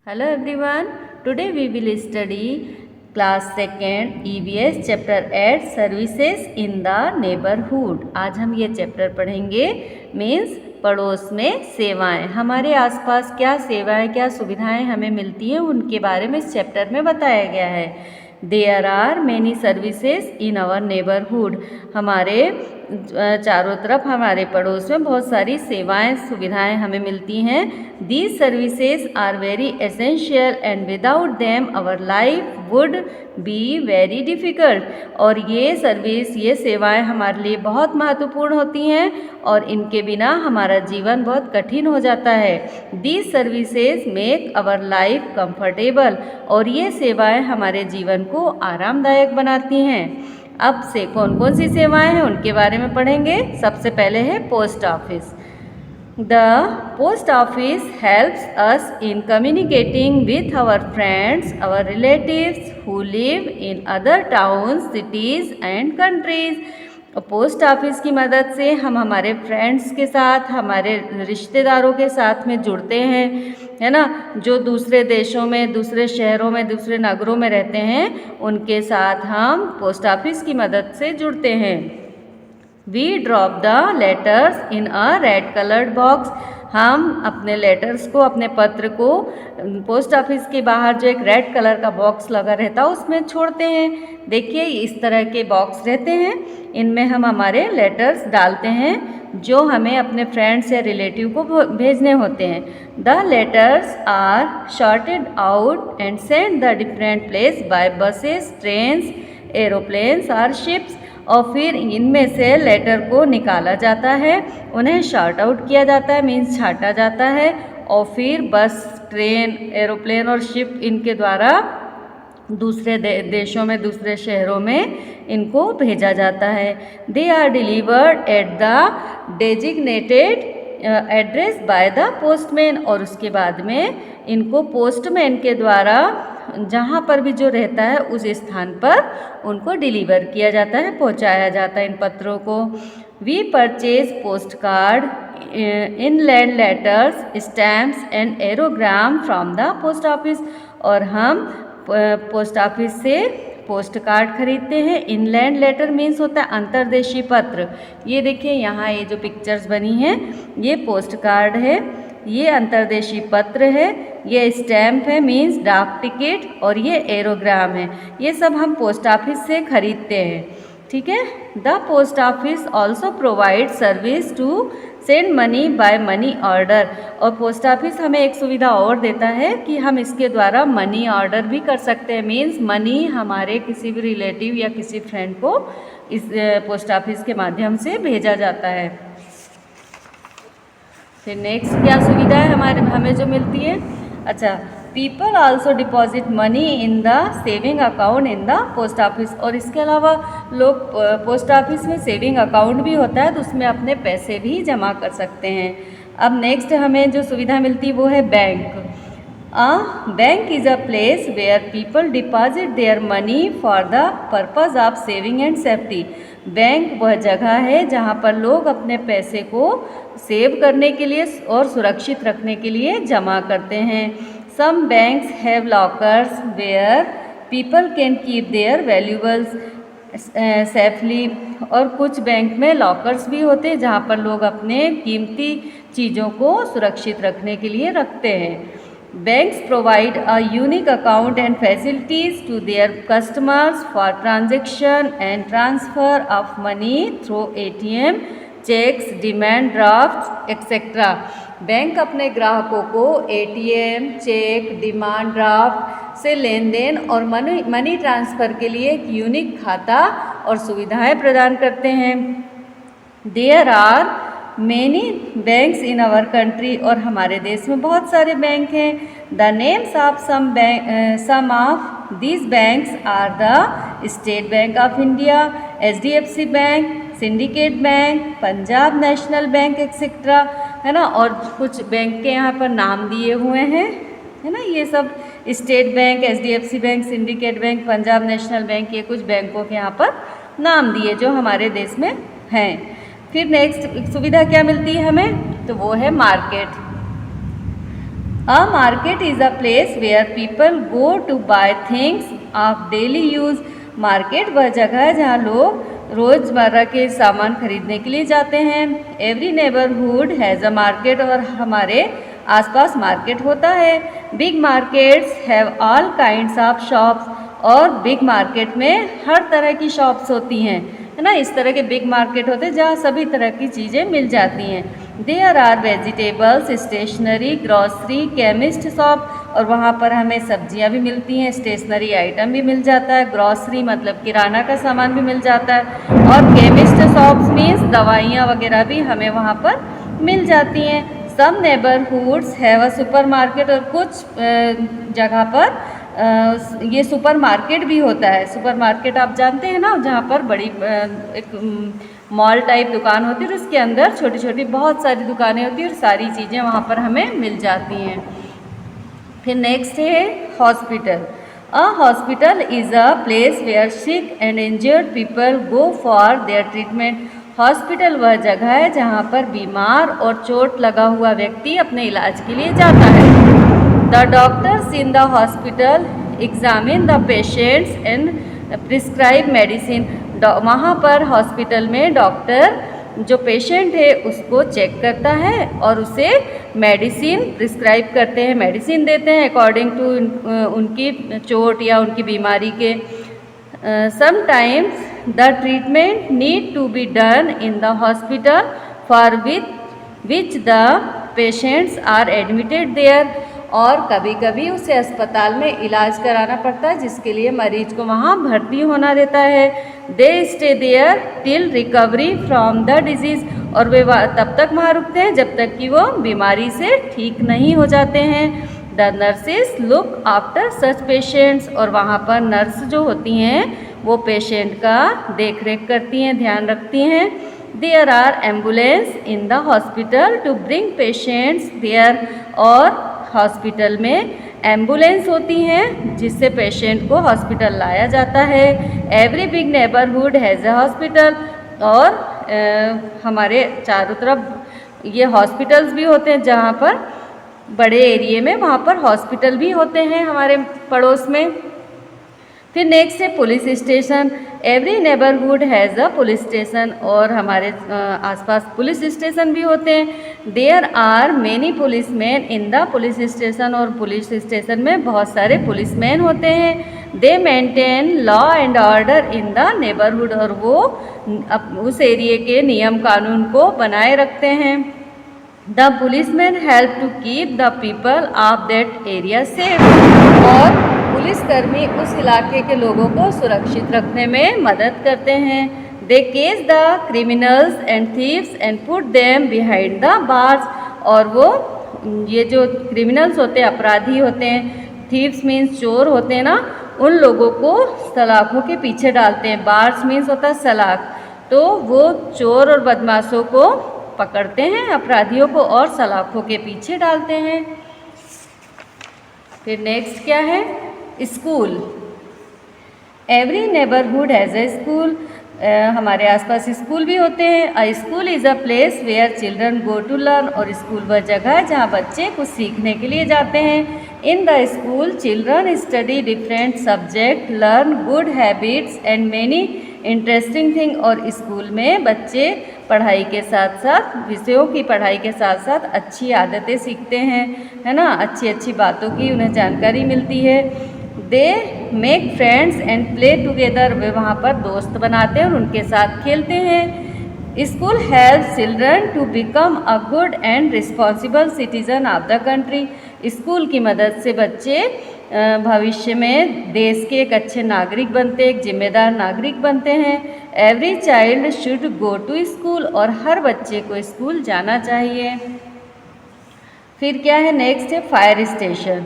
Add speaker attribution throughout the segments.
Speaker 1: Hello everyone, today we will study class 2nd EVS chapter 8 services in the neighborhood। आज हम ये chapter पढ़ेंगे means पड़ोस में सेवाएं। हमारे आसपास क्या सेवाएं क्या सुविधाएं हमें मिलती हैं उनके बारे में इस चैप्टर में बताया गया है। There are many services in our neighbourhood. हमारे चारों तरफ हमारे पड़ोस में बहुत सारी सेवाएं सुविधाएं हमें मिलती हैं। These services are very essential and without them our life would be very difficult. और ये सर्विस ये सेवाएं हमारे लिए बहुत महत्वपूर्ण होती हैं और इनके बिना हमारा जीवन बहुत कठिन हो जाता है। These services make our life comfortable. और ये सेवाएं हमारे जीवन को आरामदायक बनाती हैं। अब से कौन कौन सी सेवाएं हैं उनके बारे में पढ़ेंगे। सबसे पहले है post office. The post office helps us in communicating with our friends, our relatives who live in other towns, cities and countries. Post office की मदद से हम हमारे फ्रेंड्स के साथ हमारे रिश्तेदारों के साथ में जुड़ते हैं, है ना। जो दूसरे देशों में दूसरे शहरों में दूसरे नगरों में रहते हैं उनके साथ हम पोस्ट ऑफिस की मदद से जुड़ते हैं। We drop the letters in a red colored box. हम अपने लेटर्स को अपने पत्र को पोस्ट ऑफिस के बाहर जो एक रेड कलर का बॉक्स लगा रहता है उसमें छोड़ते हैं। देखिए इस तरह के बॉक्स रहते हैं, इनमें हम हमारे लेटर्स डालते हैं जो हमें अपने फ्रेंड्स या रिलेटिव को भेजने होते हैं। The letters are sorted out and send the different place by buses, trains, aeroplanes और शिप्स। और फिर इनमें से लेटर को निकाला जाता है, उन्हें शॉर्ट आउट किया जाता है मीन्स छाटा जाता है और फिर बस, ट्रेन, एरोप्लेन और शिप इनके द्वारा दूसरे देशों में दूसरे शहरों में इनको भेजा जाता है। They are delivered at the designated address by the postman. और उसके बाद में इनको पोस्टमैन के द्वारा जहाँ पर भी जो रहता है उस स्थान पर उनको डिलीवर किया जाता है, पहुँचाया जाता है इन पत्रों को। We purchase post card, inland letters, stamps and aerogram from the post office. और हम पोस्ट ऑफिस से पोस्ट कार्ड खरीदते हैं। इनलैंड लेटर मीन्स होता है अंतर्देशीय पत्र। ये देखिए यहाँ ये जो पिक्चर्स बनी हैं ये पोस्ट कार्ड है, ये अंतर्देशीय पत्र है, ये स्टैम्प है मीन्स डाक टिकट और ये एरोग्राम है। ये सब हम पोस्ट ऑफिस से खरीदते हैं, ठीक है। The post office also provide service to send money by money order. और पोस्ट ऑफिस हमें एक सुविधा और देता है कि हम इसके द्वारा मनी ऑर्डर भी कर सकते हैं मीन्स मनी हमारे किसी भी रिलेटिव या किसी फ्रेंड को इस पोस्ट ऑफिस के माध्यम से भेजा जाता है। फिर नेक्स्ट क्या सुविधा है हमें जो मिलती है। अच्छा, people also deposit money in the saving account in the post office. और इसके अलावा लोग पोस्ट ऑफिस में सेविंग अकाउंट भी होता है तो उसमें अपने पैसे भी जमा कर सकते हैं। अब नेक्स्ट हमें जो सुविधा मिलती है वो है bank. Bank is a place where people deposit their money for the purpose of saving and safety. Bank वह जगह है जहाँ पर लोग अपने पैसे को सेव करने के लिए और सुरक्षित रखने के लिए जमा करते हैं। Some banks have lockers where people can keep their valuables safely. और कुछ बैंक में लॉकर्स भी होते हैं जहाँ पर लोग अपने कीमती चीज़ों को सुरक्षित रखने के लिए रखते हैं। Banks provide a unique account and facilities to their customers for transaction and transfer of money through ATM, checks, demand drafts, etc. Bank अपने ग्राहकों को ATM, चेक, डिमांड ड्राफ्ट से लेन देन और मनी ट्रांसफ़र के लिए एक यूनिक खाता और सुविधाएं प्रदान करते हैं। There are many banks in our country. और हमारे देश में बहुत सारे बैंक हैं। The names of some of these banks are the State Bank of India, HDFC bank, Syndicate Bank, Punjab National Bank etcetera, है ना। और कुछ बैंक के यहाँ पर नाम दिए हुए हैं, है ना। ये सब state bank, HDFC bank, Syndicate Bank, Punjab National bank, ये कुछ बैंकों के यहाँ पर नाम दिए जो हमारे देश में हैं। फिर नेक्स्ट सुविधा क्या मिलती है हमें, तो वो है market. A market is a place where people go to buy things of daily use. Market वह जगह है जहाँ लोग रोज़मर्रा के सामान खरीदने के लिए जाते हैं। Every neighbourhood has a market, और हमारे आसपास मार्केट होता है। Big markets have all kinds of shops, और बिग मार्केट में हर तरह की शॉप्स होती हैं, है ना। इस तरह के बिग मार्केट होते हैं जहाँ सभी तरह की चीज़ें मिल जाती हैं। There are vegetables, stationery, grocery, chemist shop, और वहाँ पर हमें सब्जियाँ भी मिलती हैं, स्टेशनरी आइटम भी मिल जाता है, ग्रॉसरी मतलब किराना का सामान भी मिल जाता है, और केमिस्ट शॉप्स मीन्स दवाइयाँ वगैरह भी हमें वहाँ पर मिल जाती हैं। Some neighbourhoods have a super market, और कुछ जगह पर ये सुपर मार्केट भी होता है। सुपर मार्केट आप जानते हैं ना, जहाँ पर बड़ी एक मॉल टाइप दुकान होती है, और उसके अंदर छोटी छोटी बहुत सारी दुकानें होती हैं और सारी चीज़ें वहाँ पर हमें मिल जाती हैं। फिर नेक्स्ट है hospital. A hospital is a place where sick and injured people go for their treatment. Hospital वह जगह है जहाँ पर बीमार और चोट लगा हुआ व्यक्ति अपने इलाज के लिए जाता है। The doctors in the hospital examine the patients and prescribe medicine. वहाँ पर हॉस्पिटल में डॉक्टर जो पेशेंट है उसको चेक करता है और उसे मेडिसिन प्रिस्क्राइब करते हैं, मेडिसिन देते हैं अकॉर्डिंग टू उनकी चोट या उनकी बीमारी के। Sometimes the treatment need to be done in the hospital for which the patients are admitted there, और कभी कभी उसे अस्पताल में इलाज कराना पड़ता है जिसके लिए मरीज को वहाँ भर्ती होना रहता है। They stay there till recovery from the disease, और वे तब तक वहाँ रुकते हैं जब तक कि वो बीमारी से ठीक नहीं हो जाते हैं। The nurses look after such patients, और वहाँ पर नर्स जो होती हैं वो पेशेंट का देख रेख करती हैं, ध्यान रखती हैं। There are ambulance in the hospital to bring patients there, और हॉस्पिटल में एम्बुलेंस होती हैं जिससे पेशेंट को हॉस्पिटल लाया जाता है। Every big neighbourhood has a hospital, और हमारे चारों तरफ ये हॉस्पिटल्स भी होते हैं, जहाँ पर बड़े एरिए में वहाँ पर हॉस्पिटल भी होते हैं हमारे पड़ोस में। फिर नेक्स्ट है police station. Every neighbourhood has a police station, और हमारे आसपास पुलिस स्टेशन भी होते हैं। There are many policeman in the police station, और पुलिस स्टेशन में बहुत सारे पुलिसमैन होते हैं। They maintain law and order in the neighbourhood, और वो उस एरिए के नियम कानून को बनाए रखते हैं। The policeman help to keep the people of that area safe, और पुलिसकर्मी उस इलाके के लोगों को सुरक्षित रखने में मदद करते हैं। They catch the criminals and thieves and put them behind the bars, और वो ये जो क्रिमिनल्स होते हैं, अपराधी होते हैं, थीव्स मीन्स चोर होते हैं ना, उन लोगों को सलाखों के पीछे डालते हैं। बार्स मीन्स होता है सलाख, तो वो चोर और बदमाशों को पकड़ते हैं, अपराधियों को, और सलाखों के पीछे डालते हैं। फिर नेक्स्ट क्या है, school. Every neighbourhood has a school, हमारे आसपास स्कूल भी होते हैं। A school is a place where children go to learn, और स्कूल वह जगह है जहाँ बच्चे कुछ सीखने के लिए जाते हैं। In the school children study different subject, learn good habits and many interesting thing, और स्कूल में बच्चे पढ़ाई के साथ साथ, विषयों की पढ़ाई के साथ साथ अच्छी आदतें सीखते हैं, है ना, अच्छी अच्छी बातों की उन्हें जानकारी मिलती है। They make friends and play together, वे वहाँ पर दोस्त बनाते हैं और उनके साथ खेलते हैं। School help children to become a good and responsible citizen of the country, school की मदद से बच्चे भविष्य में देश के एक अच्छे नागरिक बनते, एक जिम्मेदार नागरिक बनते हैं। Every child should go to school, और हर बच्चे को स्कूल जाना चाहिए। फिर क्या है, नेक्स्ट है फायर स्टेशन।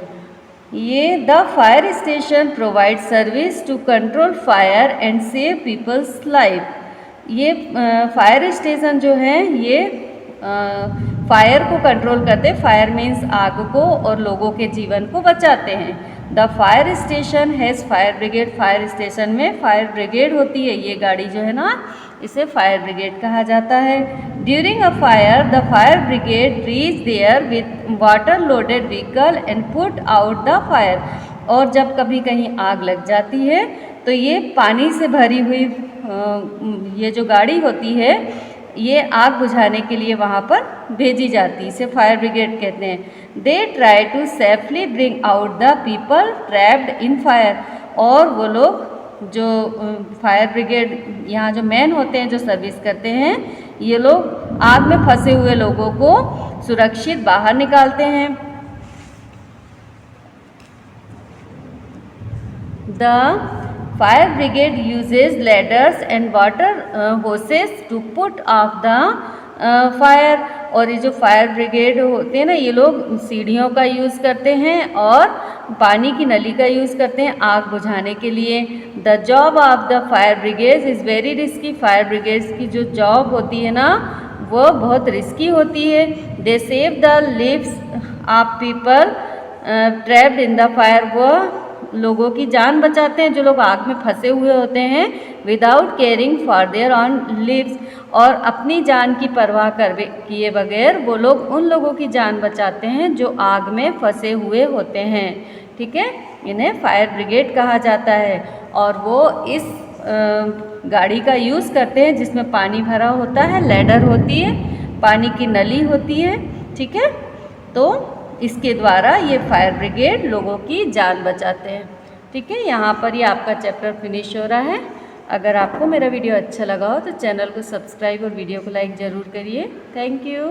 Speaker 1: ये the fire station provide service to control fire and save peoples life. ये फायर स्टेशन जो है ये फायर को कंट्रोल करते, फायर मीन्स आग को, और लोगों के जीवन को बचाते हैं। The fire station has fire brigade, fire station में फायर ब्रिगेड होती है, ये गाड़ी जो है ना इसे फायर ब्रिगेड कहा जाता है। During a fire the fire brigade reach there with water loaded vehicle and put out the fire. और जब कभी कहीं आग लग जाती है तो ये पानी से भरी हुई ये जो गाड़ी होती है ये आग बुझाने के लिए वहाँ पर भेजी जाती है, इसे फायर ब्रिगेड कहते हैं। They try to safely bring out the people trapped in fire. और वो लोग जो फायर ब्रिगेड यहाँ जो मैन होते हैं जो सर्विस करते हैं, ये लोग आग में फंसे हुए लोगों को सुरक्षित बाहर निकालते हैं। The fire brigade uses ladders and water hoses to put off the fire। और ये जो फायर ब्रिगेड होते हैं ना, ये लोग सीढ़ियों का यूज़ करते हैं और पानी की नली का यूज़ करते हैं आग बुझाने के लिए। The job of the fire brigade is very risky. Fire brigades की जो जॉब होती है ना वो बहुत रिस्की होती है। They save the lives of people trapped in the fire. वो लोगों की जान बचाते हैं जो लोग आग में फंसे हुए होते हैं, without caring for their own lives. और अपनी जान की परवाह किए बगैर वो लोग उन लोगों की जान बचाते हैं जो आग में फंसे हुए होते हैं। ठीक है, इन्हें फायर ब्रिगेड कहा जाता है। और वो इस गाड़ी का यूज़ करते हैं जिसमें पानी भरा होता है, लैडर होती है, पानी की नली होती है। ठीक है, तो इसके द्वारा ये फायर ब्रिगेड लोगों की जान बचाते हैं। ठीक है, यहाँ पर ये आपका चैप्टर फिनिश हो रहा है। अगर आपको मेरा वीडियो अच्छा लगा हो तो चैनल को सब्सक्राइब और वीडियो को लाइक ज़रूर करिए। Thank you.